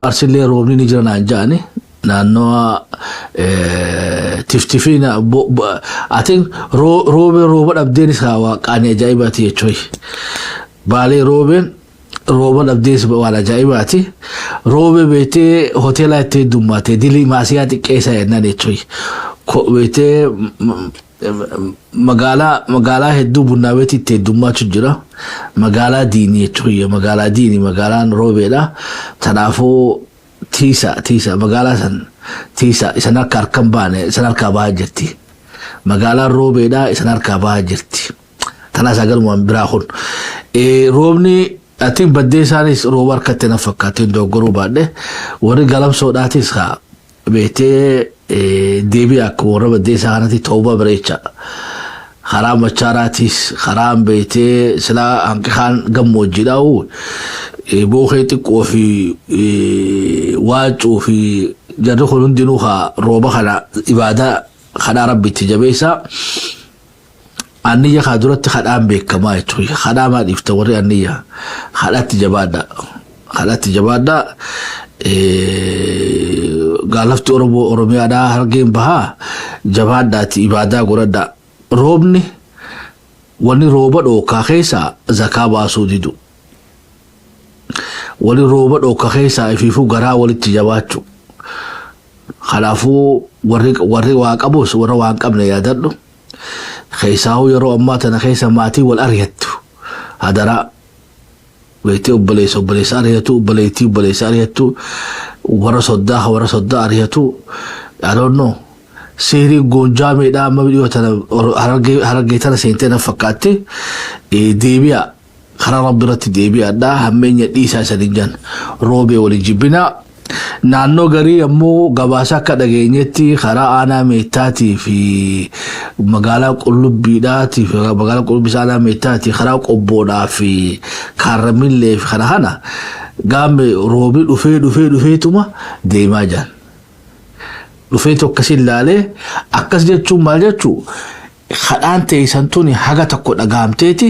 أرسل روبني نجرنا جاني لأنه تفتفينا أتين روبن أبدين سوا كان جايباتي شوي بالي روبن أبديس ولا جايباتي روبن بيتي هوتيلا تي دوماتي ديلي ماسياتي كيسا ينادي شوي بيتي magaalaa hedduu bunnaaweti itti heddummaatu jira magaalaa diinii jechuudha magaalaan roobeedha tanaafuu tiisa magaalaa san tiisa isan harkaan baane isan harkaa bahaa jirti magaalaan roobeedha isan harkaa bahaa jirti tanaas agalumaan biraa kun roobni atiin baddee isaanis rooba harkatti na fakkaatiin doggoruu baadhe warri galamsoodhaatis haa beetee deebii akka warra baddee isaa kanatti ta'uu bareecha karaa machaaraatis karaan beetee silaa hanqisaan gammoojjiidhaa'u bookee xiqqoo fi waacuu fi jarri kun hundinuu haa rooba kana ibaadaa kadhaa rabbitti jabeessa anniyya kaa duratti kadhaan beekamaa jechuudha kadhaa maa dhiifta warri anniyya kadhatti jabaadha gaalafti oromiyaadhaa hargeen bahaa jabaadhaati ibaadaa godhadha roobni wanni rooba dhookaa keessaa zakaa baasuu didu wanni rooba dhookaa keessaa ifiifuu garaa walitti jabaachuu kanaafuu warri waa qabus warra waan qabne yaadadhu keessaahu yeroo ammaa tana keessa maatii wal ariyattu hadaraa beetee obboleessa ariyatu obboleessa ariyatu warra soddaa ariyatu I don't know seerii goonjaameedha amma biyyo tana harargee tana seentee na fakkaatti deebi'a karaa rabbi irratti deebi'aadha hammeenya dhiisaa isaanii jan roobee waliin jibbinaa naannoo garii ammoo gabaasa akka dhageenyetti karaa aanaa meettaatii fi magaalaa qullubbiidhaatii fi magaalaa qullubbii aanaa meettaatii karaa qobboodhaa fi kaarramillee fi kana gaame roobii dhufeetuma deemaa jiran dhufeetu akkasiin laalee akkas jechuun maal jechuu kadhaan teessan tuni haga tokko dhagaamteeti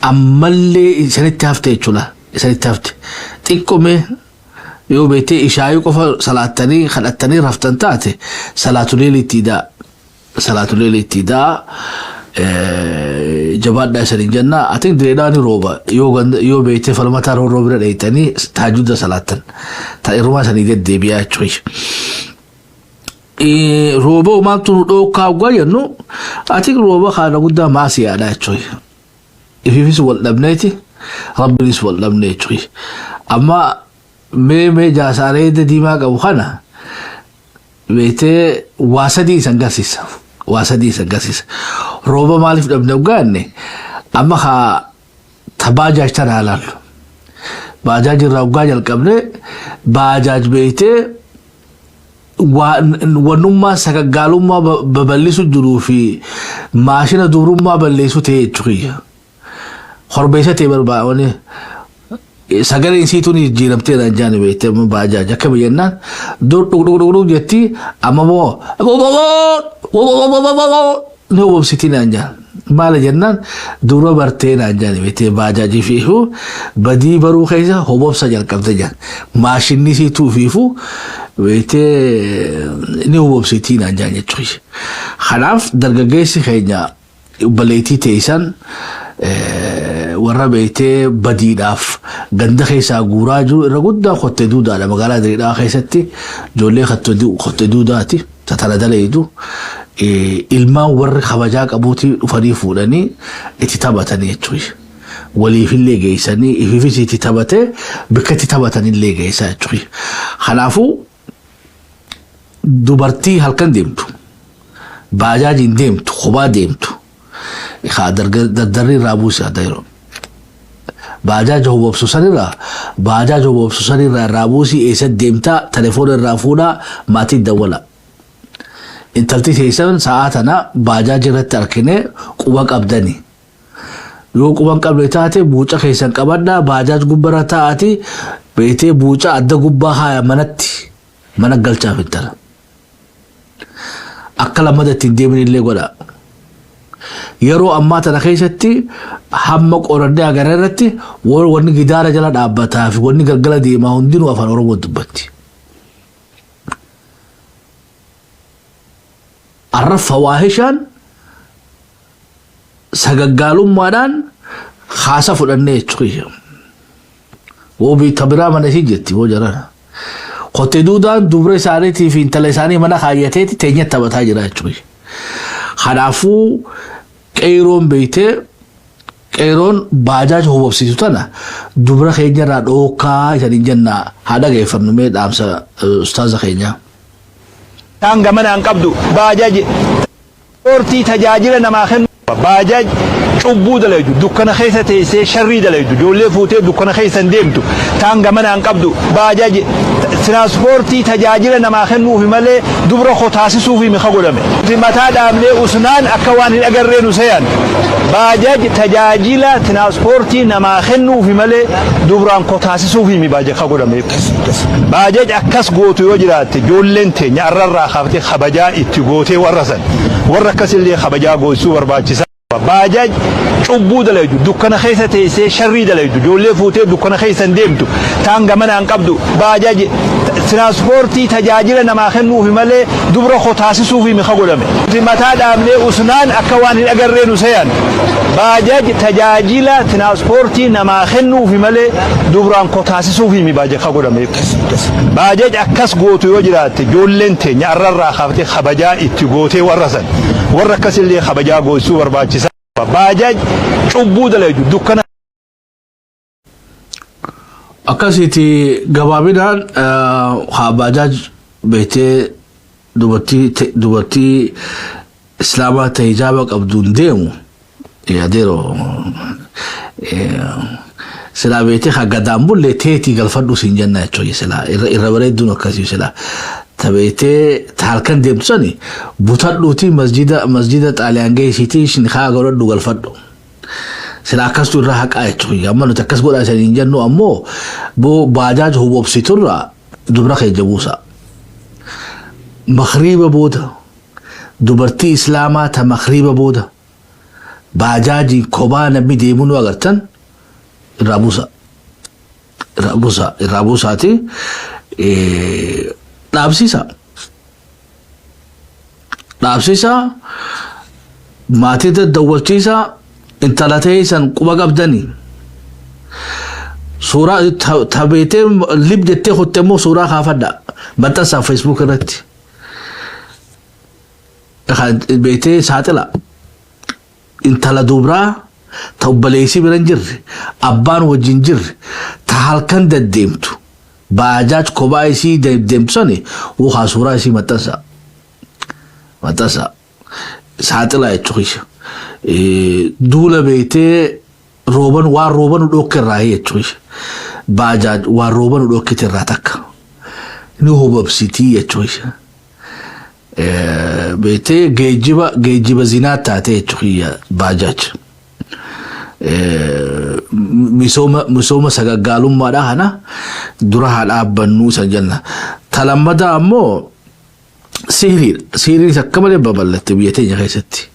ammallee isanitti hafte jechuudha isanitti hafte xiqqoomee yoo beetee ishaayii qofa salaattanii kadhattanii raftan taate salaatulee littiidhaa jabaadhaa isaniin jennaa atiin direedhaan rooba yoo beetee falmataa roobira dheeytanii taajudda salaattan ta irrumaa isanii deddeebi'aa jechuudha. Rooba maaltu nu dhookaa gwayannu atiin rooba kaana guddaa maasiyaadhaa jechuudha. Ifiifis wal dhabneeti rabbinis wal dhabne jechuudha. Amma mee jaasaalee diimaa qabu kana beetee waa sadii isan garsiisa rooba maaliif dhabne ugaanne amma haa tabaajaaj tana ilaallu baajaaj irraa ugaa jalqabne baajaaj beetee wannummaa sagaggaalummaa babal'isu jiruu fi maashina dubrummaa balleessu ta'e jechuudha horbeessa ta'e barbaadne sagaleen isiituun jijjiiramtee dhaan jaani beekte baajaaj akka biyyannaan dhugdhugdhugdhug jetti amma moo ni hubamsitii naan jaan maala jennaan dura bartee naan jaani beekte baajaajii fiifu badii baruu keessa hubamsa jalqabte jaan maashinni isiituu fiifu beekte ni hubamsitii naan jaan jechuudha. Kanaaf dargaggeessi keenya baleetii teessan warra beetee badiidhaaf ganda keessaa guuraa jiru irra guddaa qottee duudaadha magaalaa direedhaa keessatti ijoollee qottee duudaati tatana daleedu ilmaan warri kabajaa qabuutii dhufanii fuudhanii itti taphatanii jechuudha. Waliifillee geessanii ifiifis itti taphatee bakka itti taphatanillee geessaa jechuudha. Kanaafuu dubartii halkan deemtu baajaajiin deemtu kophaa deemtu dardarri irraa buusaa dayro baajaaj hubobsu sanirraa irraa buusii eessatti deemtaa telefoona irraa fuudhaa maatii dawwala intalti teessan sa'aa tana baajaaj irratti argine quba qabdani yoo quban qabne taate buuca keessan qabadhaa baajaaj gubbara taa'ati beetee buuca adda gubbaa haaya mana galchaaf intala akka lamada ittiin deemin illee godha yeroo ammaa tana keessatti hamma qorannee agarreerratti wanni gidaara jala dhaabbataa fi wanni galgala deemaa hundinuu afaan Oromoo dubbatti. Arrafa waahishaan sagaggaalummaadhaan haasa fudhannee jechuudha. Wobii tabiraa mana isii jetti boo jarana. Qote duudaan dubra isaaniitii fi intala isaanii mana kaayyateeti teenya taphataa jira jechuudha. Kanaafuu qeeroon beeytee qeeroon baajaaj hubabsiisu tana dubra keenyarraa dhookaa isaniin jennaa haadha geeffannu mee dhaamsa ustaaza keenyaa. Tanga mana an qabdu baajaaj ortii tajaajila namaa kennu baajaaj cubbuu dalaydu dukkana keessa teessee sharrii dalaydu ijoollee fuutee dukkana keessa deemtu tanga mana an qabdu baajaaj transportii tajaajila namaa kennuufi malee dubra qotaasisuufi miqa godhame mataa dhaablee usnaan akka waan hin agarreenu seyan baajaaj tajaajila transportii namaa kennuufi malee dubraan qotaasisuufi mi baajaaj godhame baajaaj akkas gootu yoo jiraatte ijoolleen teenya arrarraa kaaftee kabajaa itti gootee warrasan warra akkasillee kabajaa goosuu barbaachisa. Baajaaj cubbuu dalaydu dukkana keessa teessee sharrii dalaydu ijoollee fuutee dukkana keessa deemtu tanga mana an qabdu baajaaj transportii tajaajila namaa kennuufi malee dubra qotaasisuufi miqa godhame mataa dhaablee usnaan akka waan hin agarreenu seyan baajaaj tajaajila transportii namaa kennuufi malee dubraan qotaasisuufi mi baajaaj godhame baajaaj akkas gootu yoo jiraatte ijoolleen teenya arrarraa kaaftee kabajaa itti gootee warrasan warra akkasillee kabajaa goosuu barbaachisa. Baajaaj cubbuu dalaydu dukkana akkasitti gabaabinaan haa baajaaj beektee dubartii islaamaa ta'e hijaaba qabduun deemu yaadeeroo silaa beektee haa gadaan bullee teetii galfadhu siin jenna jechuudha silaa irra bareedduun akkasii silaa tabeetee halkan deemtu sani butadhuuti masjida xaaliyaan geessitii shin haa godhadhu galfadhu sila akkastu irraa haqaa jechuudha amma nuti akkas godhaa isaniin jennu ammoo boo baajaaj hubobsiturraa dubra keenya buusa makriiba booda dubartii islaamaa ta makriiba booda baajaajiin kophaa namni deemuu nu agartan irraa buusaati dhaabsiisa maatii daddawwachiisa intala ta'ee san quba qabdanii suuraa tabeetee lib jettee kutte immoo suuraa kaafadha maxxansaa feesbuuk irratti beetee saaxila intala dubraa ta obbaleessii bira hin jirre abbaan wajjin jirre ta halkan deddeemtu baajaaj kophaa isii deemtu sani wuhaa suuraa isii maxxansaa saaxila jechuudha. Duula beetee waan rooban dhookke irraa jechuudha. Baajaaj waan rooban dhookkite irraa takka ni hubabsitii jechuudha. Beetee geejjiba zinaa taate jechuudha baajaaj. Misooma sagaggaalummaadhaa kana dura haa dhaabbannuu san jenna. Talammadaa ammoo sihiriin akka malee babal'atte biyya teenya keessatti.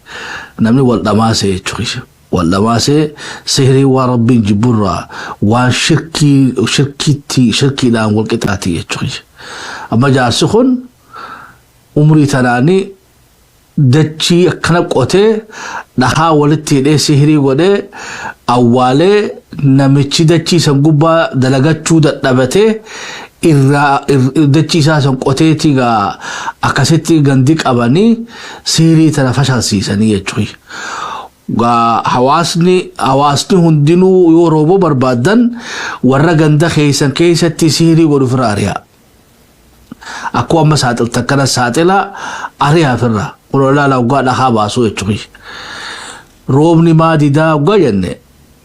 Namni wal dhamaasee jechuudha. Wal dhamaasee sihirii waan rabbiin jibburraa waan shirkiidhaan wal qixaati jechuudha. Amma jaarsi kun umrii tanaanii dachii akkana qotee dhahaa walitti hidhee sihirii godhee awwaalee namichi dachii san gubbaa dalagachuu dadhabatee dachii isaa san qoteetii akkasitti gandi qabanii sihirii tana fashaalsiisanii jechuudha. Hawaasni hundinuu yoo rooboo barbaadan warra ganda keessatti sihirii godhu firraa ari'a. Akkuma amma saaxilta akkana saaxila ari'aa firraa qulqullaa waggaa dhahaa baasuu jechuudha. Roobni maadidaa waggaa jenne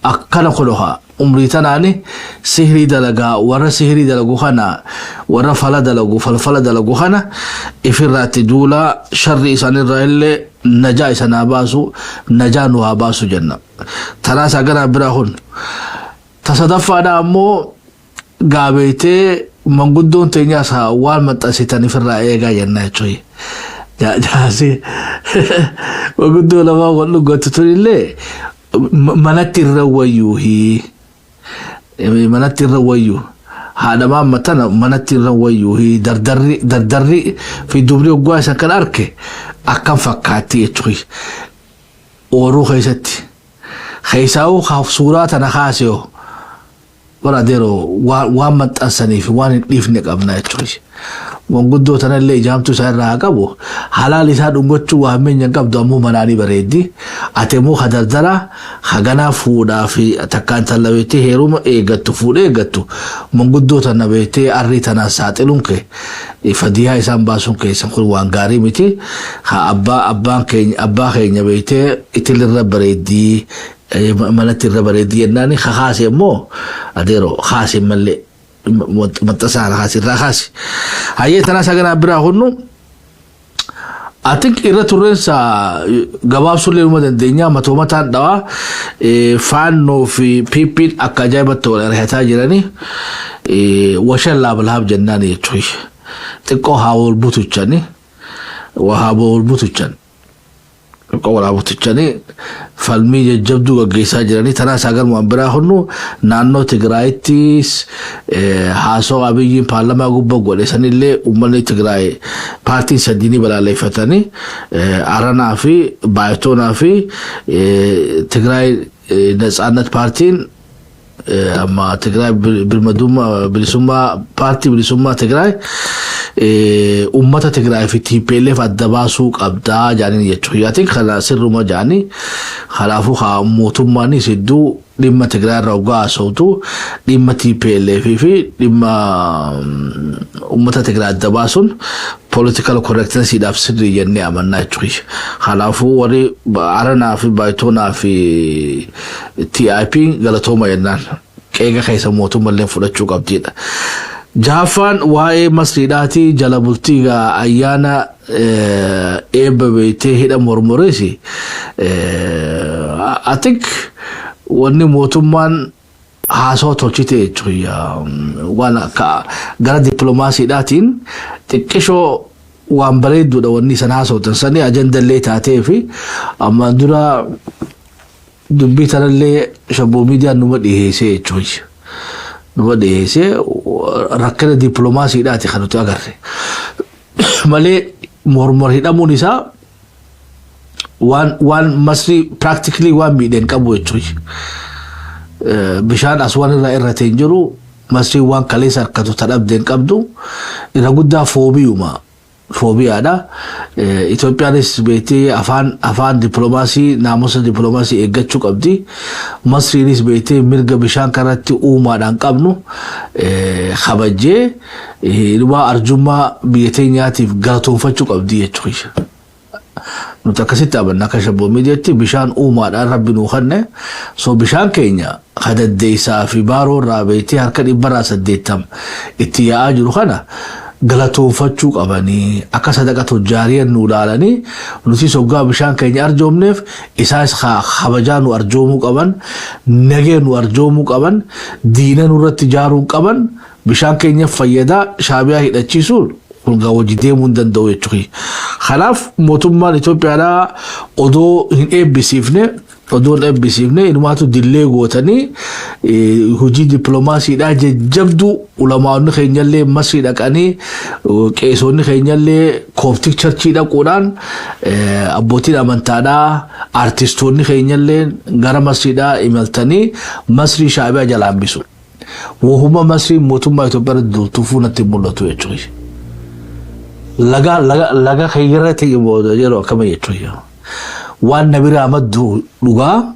akkana kolohaa umrii tanaani sihirii dalagaa warra sihirii dalagu kana warra falfala dalagu kana ifirraatti duulaa sharri isaanirraa illee najaa isanaa baasu najaa nu haa baasu jenna. Tanaas agana biraa kun tasadaffaadha ammoo gaabeetee manguddoon teenyaas waan maxxansitan ifirraa eegaa jenna jechuudha. جاسي وقلت لما أقول قلت تقول منات الرويوهي منات الرويو هذا ما متنا منات الرويوهي دردري في دبري وقواسا كان أركي أكم فكاتي تشوي ورو خيستي خيساو خاف صورات أنا خاسيو وراديرو وامت أسني في وان ليفنك أبناء تشوي وانقدو تنالي جامتو سايرها قبو حلالي ساد انقدو وامين ينقب دوامو مناني بريدي اتمو خدردرا خغنا فودا في تكان تلويتي هيروم ايغتو فود ايغتو منقدو تنبيتي اري تناساتلونك فديها اسان باسونك سنقل وانغاري متي أبا خينيا بيتي اتل الربريدي ملت الربريدي اناني خاسي مو اديرو خاسي ملي متصار خاسي راخاسي هاي تنا ساغنا براهونو I think irreturrenza gabab sulle umadan denya matomata dawa fanno fi pipit akajabat wala rehata jirani washalla balhab jannani choy tiko hawul butuchani wa hawul butuchan قولا بوتشاني فالمي جبدو غيسا جراني تنا ساغر مبرا هنو نانو تگرايتيس حاسو ابي پارلما غوبو غولسن اللي امني تگراي بارتي سديني بلا لفتاني ارنا في بايتونا في تگراي نصانت بارتين اما تگراي بالمدوما بالسوما بارتي بالسوما تگراي ummata Tigraay fi TPLF adda baasuu qabdaa jaaniin jechuudha. Yaatiin kana sirruma jaanii kanaafuu haa mootummaan sidduu dhimma Tigraay irraa ugaa haasawtu dhimma TPLF fi dhimma ummata Tigraay adda baasuun political correctness idhaaf sirrii jennee amannaa jechuudha. Kanaafuu warri aranaa fi baayitoonaa fi TIP galatooma jennaan qeega keessa mootummaan fudhachuu qabdiidha. Jafan wae masridati jalabultiga ayana ebebete hida mormoresi I think wani motumman haso tolchite chuya wana ka gara diplomasi datin tikisho wambaredu da wani sanaso tansani agenda le tatefi amma dura dubbitana le shabu media numadi hese chuya numadi hese rakkana diplomasi daati khanutu agarre male mormor hidamun isa one masri practically one million kabu echuy bishan aswan ra irraten jiru masri one kalesa arkatu tadabden qabdu ira gudda phobia da Ethiopianis bete afan diplomasi namusa diplomasi egachu qabdi masrinis bete mirga bishan karatti umadan qabnu khabaje ilwa arjuma biyetenyaatif galatonfachu qabdi yechuy nutakasita banna kashabo mediati bishan umadan rabbinu khanne so bishan kenya khadadeysa fi baro rabeti harkan ibarasa detam itiya ajru khana galatonfachuu qabani akka sadaqatu jaariyan nu daalani nuti sogga bishan keenya arjoomneef isaas khabajaanu arjoomu qaban nageenu arjoomu qaban diinanu irratti jaaruun qaban bishan keenya fayyada shaabiyaa hidhachiisuun kun gawajidee mun danda'u jechuudha. Kanaaf mootummaan Itoophiyaa odoo hin eebbisiifne odon ebbisifne inumaatu dillee gootanii hojii diplomasiidhaa jajjabdu ulamaa'onni keenyallee masrii dhaqanii qeesonni keenyallee kooptik charchii dhaquudhaan abbootiin amantaadhaa artistoonni keenyallee gara masriidhaa imaltanii masrii shaabiyaa jalaan bisu wohuma masrii mootummaa Itoophiyaa dultufuu natti mul'atu jechuudha. laga khayrati yoodo jero akkama jechuudha. waan nabira amaddu dhugaa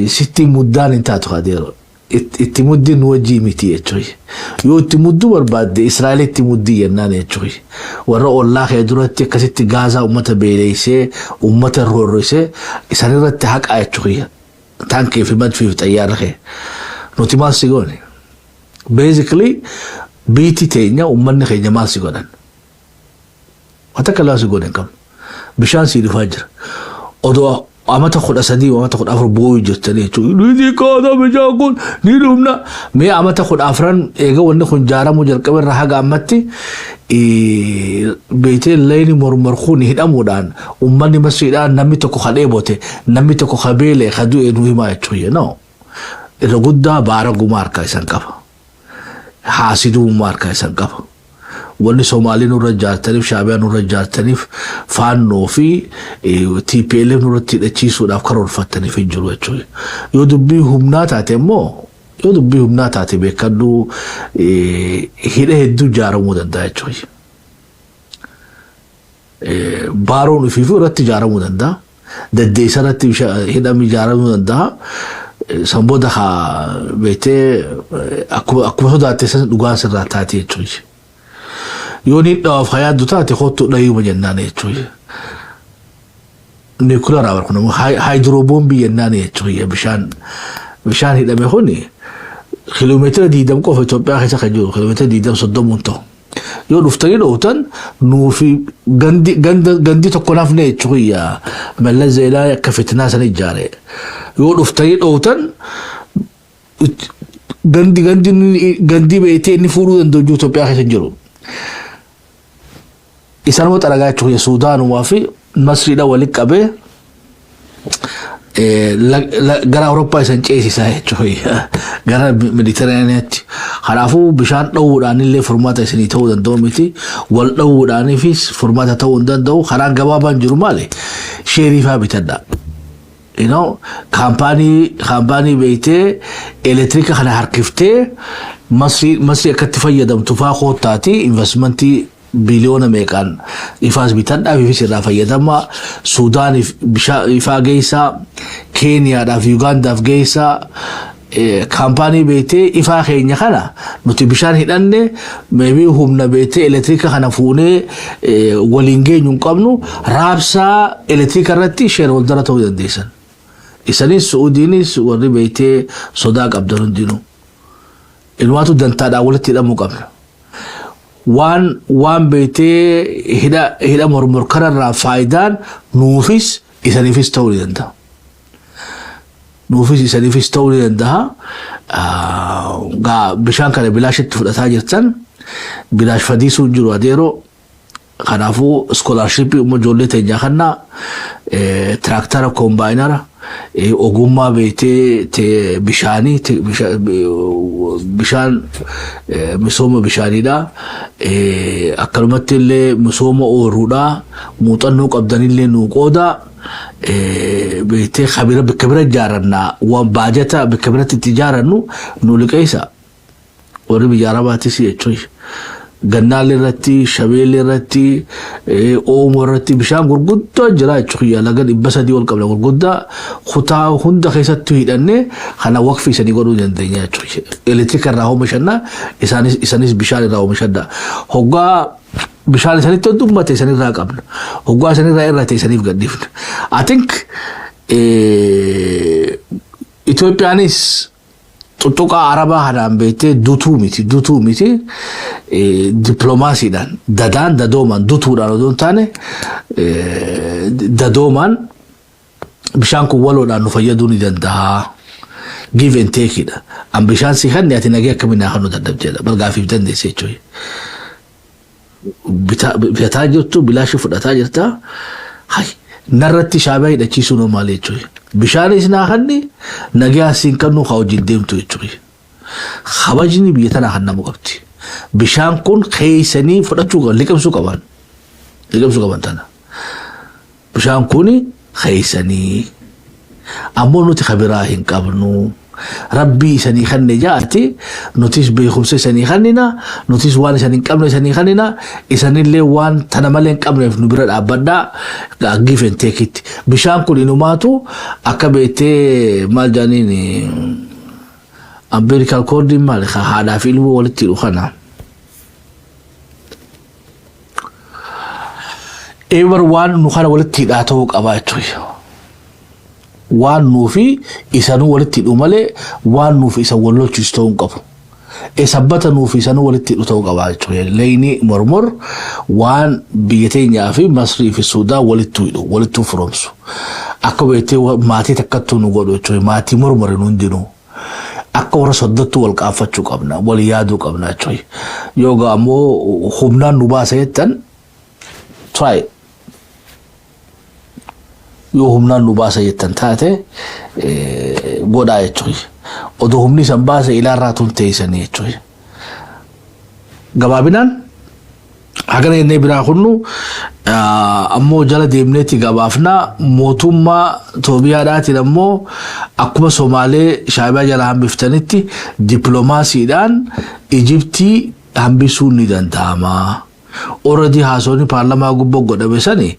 sitti muddaan intaatu hadeero itti muddin wajii miti jechuudha. yoo itti muddu barbaadde Israa'el itti muddi yennaan jechuudha. warra ollaa kee duratti akkasitti Gaazaa ummata beeleysee ummata roorrisee isan irratti haqaa jechuudha. taankii fi madfii fi xayyaara kee nuti maal si goone basically biitii teenya ummanni keenya maal si godhan wata kalaa si godhan qabna bishaan si dhufaa jira odoo أما تأخذ أسدي وما تأخذ أفر بوي جتني شو نيجي كذا بجاكون نيلومنا مي أما تأخذ أفران إيجا ونخون جارا مجر كبر رحاق أمتي بيتي الليل مرخوني هدا مودان أماني مسيدان نمي تكو خليبوتي نمي تكو خبيلة خدو إنوي ما يتشوي نو الرجودة بارغو ماركا يسنكفا حاسدو ماركا يسنكفا wanni Somaalii nurra jaartaniif Shaabiyaan nurra jaartaniif faannoo fi TPLF nurratti hidhachiisuudhaaf karoorfataniif hin jiru jechuudha. Yoo dubbii humnaa taate immoo yoo dubbii humnaa taate beekadhu hidha hedduu ijaaramuu danda'a jechuudha. Baaroon ifiifuu irratti ijaaramuu danda'a. Daddeessa irratti hidhamni ijaaramuu danda'a. Sanbooda haa beetee akkuma sodaatte san dhugaan sirraa taate jechuudha. يوني داف حياة دوتاتي خطو لايو مجناني يتشوي نيكولا رابر كنا هيدروبومبي يناني يتشوي بشان هيدا ميخوني كيلومتر ديدم كوفي توبيا خيسا خجور كيلومتر ديدم صدوم انتو يو نفترين اوتن نو في غندي تقناف ني يتشوي ملا زيلا كفتنا سنة جاري يو نفترين اوتن غندي بيتي نفورو دندو جو توبيا خيسا جرو إسان وقت أرجع تروي السودان وافي مصر ده ولك أبي غير أوروبا إسان شيء ساي تروي غير مديترانيات خلافو بشان لو داني اللي فرمات إسني تو دندوميتي ولو داني فيس فرمات تو دندو خلان جوابان جرمالي شريفة بتدا كامباني بيته إلكتريكا خنا هركفته مصر كتفيا دم تفاخو تاتي إنفستمنتي بليون ميكان إفاز بيتنا في سر فيدما السودان إفا جيسا كينيا دا في يوغندا في جيسا كامباني بيته إفا خينيا خنا نتبشان هنانه مبي هم نبيته إلكتريكا خنا فونه ولينجي ينقبنو رابسا إلكتريكا رتي شير ولدرته يديسن إساني السعودينيس وري بيته صداق عبدالون دينو الواتو دنتا داولتي دا مقابل وان بيتي هدا مرمر كرر فايدان نوفيس إسانيفيس تولي دنتا نوفيس إسانيفيس تولي دنتا بشان كان بلاش تفلتا جرتن بلاش فديسو جروا ديرو خنافو سكولارشيبي مجولي تنجاخنا تراكتارا كومباينارا ogummaa beetee bishaan misooma bishaanidha akkanumatti illee misooma ooruudha muuxannoo qabdanillee nuu qooda beetee khabira bakka bira ijaaranna waan baajata bakka biratti itti ijaarannu nu liqeessa warri bijaarabaatis jechuudha gannaalee irratti shabeellee irratti oomoo irratti bishaan gurguddaa jira jechuudha laga 300 ol qabla gurguddaa kutaa hunda keessatti hidhanne kana waqfii sanii godhuu dandeenya jechuudha elektirika irraa oomishanna isaanis bishaan irraa oomishanna hoggaa bishaan isaanitti dummate isanirraa qabna hoggaa isanirraa irratti isaniif gaddifna I think Itoophiyaanis tuttuqa arabaa hanaan beetee dutuu miti diplomaasiidhaan dadoomaan dutuudhaan odoon taane dadoomaan bishaan kun waloodhaan nu fayyaduu ni danda'a give and take dha an bishaan si kanne ati nagee akkamiin haa nu dadhabjeedha balgaafiif dandeesse jechuudha bitataa jirtu bilaashii fudhataa jirta narratti Shaabiyaa hidhachiisuu noo maali jechuudha bishaanis naa kanne nagee asiin kannu haa wajjin deemtu jechuudha kabajni biyya tanaa kan namu qabdi bishaan kun keeysanii fudhachuu liqimsuu qaban tana bishaan kun keeysanii ammoo nuti khabiraa hin qabnu rabbii isanii kanne jaati nutis beekumsa isanii kannina nutis waan isanii qabne isanii kannina isanillee waan tana malee hin qabneef nu bira dhaabbadhaa give and take it bishaan kun inumaatu akka beetee maal jaaniin umbilical cord maal haadhaa fi ilmoo walitti hidhu kana ever waan nu kana walitti hidhaa ta'uu qabaa jechuudha waan nuufi isanu walitti hidhu malee waan nuufi isa wallolchiisu ta'uu qabu sabbata nuufi sanu walitti dhutoo qabaa jechuudha. Leyni mormor waan biyya teenyaa fi Masrii fi Suudaan walittu firoomsu. Akka beektee maatii takkattuu nu godhu jechuudha. Maatii mormor nu hundinuu. Akka warra soddattuu wal qaafachuu qabna, wal yaaduu qabna jechuudha. Yoo ammoo humnaan nu baasa jettan try. Yoo humnaan nu baasa jettan taate godhaa jechuudha. Odoo humni san baasa ilaarraa tun teessanii jechuudha. Gabaabinaan hagana jennee biraa kunnu ammoo jala deemneetti gabaafnaa mootummaa Itoophiyaadhaatiin ammoo akkuma Somaalee Shaabiyaa jala hambiftanitti dippiloomaasiidhaan Ijiptii hambisuun ni danda'ama. Already haasawni paarlamaa gubboo godhame sani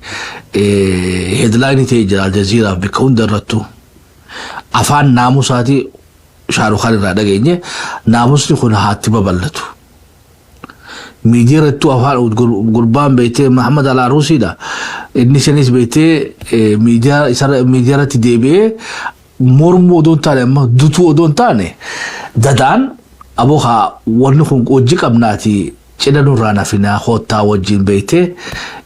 headline ta'e jira Aljazeeraaf bakka hundarrattu. Afaan naamusaati Shaarukhaan irraa dhageenye naamusni kun haatti babal'atu. Miidiyaarrattu afaan gurbaan beektee Muhammad Al-Aruusiidha. Inni sanis beektee miidiyaarratti deebi'ee mormuu odoon taane amma dutuu odoon taane dadaan abookaa wanni kun hojii qabnaati. Cina nurraa nafinaa hoottaa wajjin beektee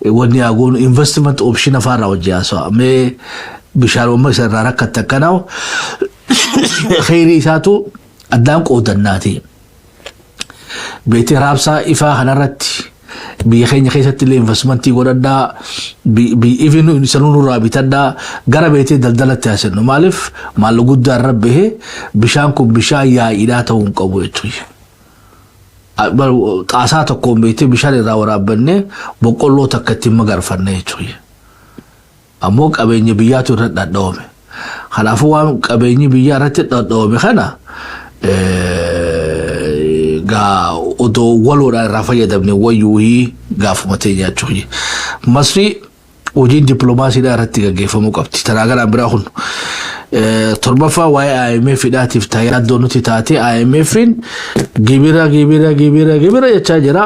wanni agoon investment option afaarraa hojii haasawaa. Mee bishaan uumma isa irraa rakkatti akkanaa kheyrii isaatu addaan qoodannaati. Beektee raabsaa ifaa kanarratti biyya keenya keessatti illee investmentii godhadhaa even sanuu nurraa bitadhaa gara beektee daldalatti haasennu. Maaliif maalla guddaa irra bahee bishaan kun bishaan yaa'iidhaa ta'uu hin qabu jechuudha. Xaasaa tokkoon beektee bishaan irraa waraabannee boqqolloo takka ittiin magarfanne jechuudha. Ammoo qabeenya biyyaatu irra dhadhaa'ame. Kanaafuu waan qabeenyi biyyaa irratti dhadhaa'ame kana odoo waloodhaan irraa fayyadamne wayyuu gaafuma teenyaa jechuudha. Masrii hojiin dippiloomaasiidhaa irratti gaggeeffamuu qabdi. Tanaa garaan biraa kun torbaffaa waa'ee IMF dhaatiif taayyaadoo nuti taate IMF'n gibira jechaa jira.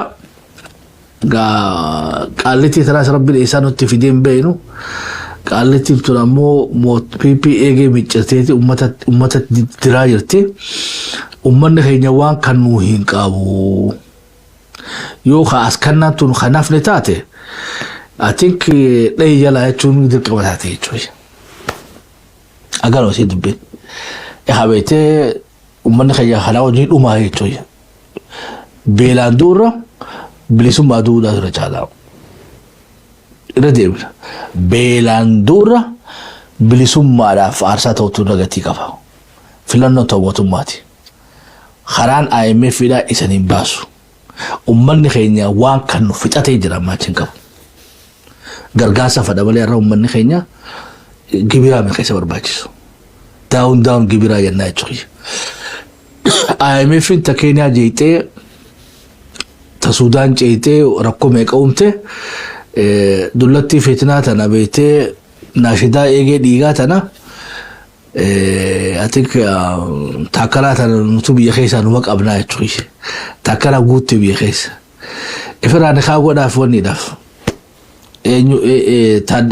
Qaallitti tanaas rabbiin eessaa nutti fideen beenu. Qaallitti tun ammoo PPAG miccateeti uummata diraa jirti. Uummanni keenya waan kan nuu hin qabu. Yoo as kannaan tun kanaaf ne taate I think dhayi jalaa jechuun dirqama taate jechuudha. Agaroo si dubbin. Beektee uummanni keenya kanaa wajjin dhumaa jechuudha. Beelaan duura bilisummaa duudhaa ture caalaa. Irra deemna. Beelaan duura bilisummaadhaaf aarsaa ta'utu nagatii qaba. Filannoo ta'u mootummaati. Karaan IMF'dhaa isaniin baasu. Uummanni keenya waan kan nu fixatee jira maatiin qabu. Gargaarsa fadha malee irraa uummanni keenya gibiraa keessa barbaachisu. Daawun gibiraa jennaa jechuudha. IMF'n ta Keenyaa jeeqxee ta Suudaan ceetee rakkoo meeqa uumte dullattii fitinaa tana beektee naashidaa eegee dhiigaa tana I think takkaraa tana nutu biyya keessaa numa qabnaa jechuudha. Takkaraa guutte biyya keessa. Ifiraan kaa godhaaf wanniidhaaf.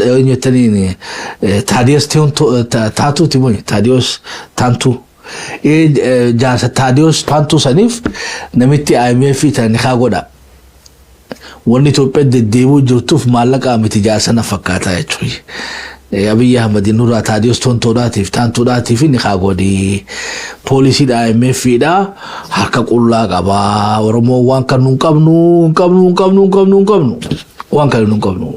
Eenyuttaniin Taadiyoos taatuuti moo Taadiyoos taantuu. Jaarsa Taadiyoos taantuu saniif namitti IMF tani kaa godha. Wanni Itoophiyaa deddeebuu jirtuuf maallaqa miti jaarsana fakkaataa jechuudha. Abiy Ahmed nurraa Taadiyoos tontoodhaatiif taantuudhaatiif ni kaa godhi. Poolisiidha IMF'dha harka qullaa qabaa. Oromoo waan kan nun qabnu. Waan kan nun qabnu.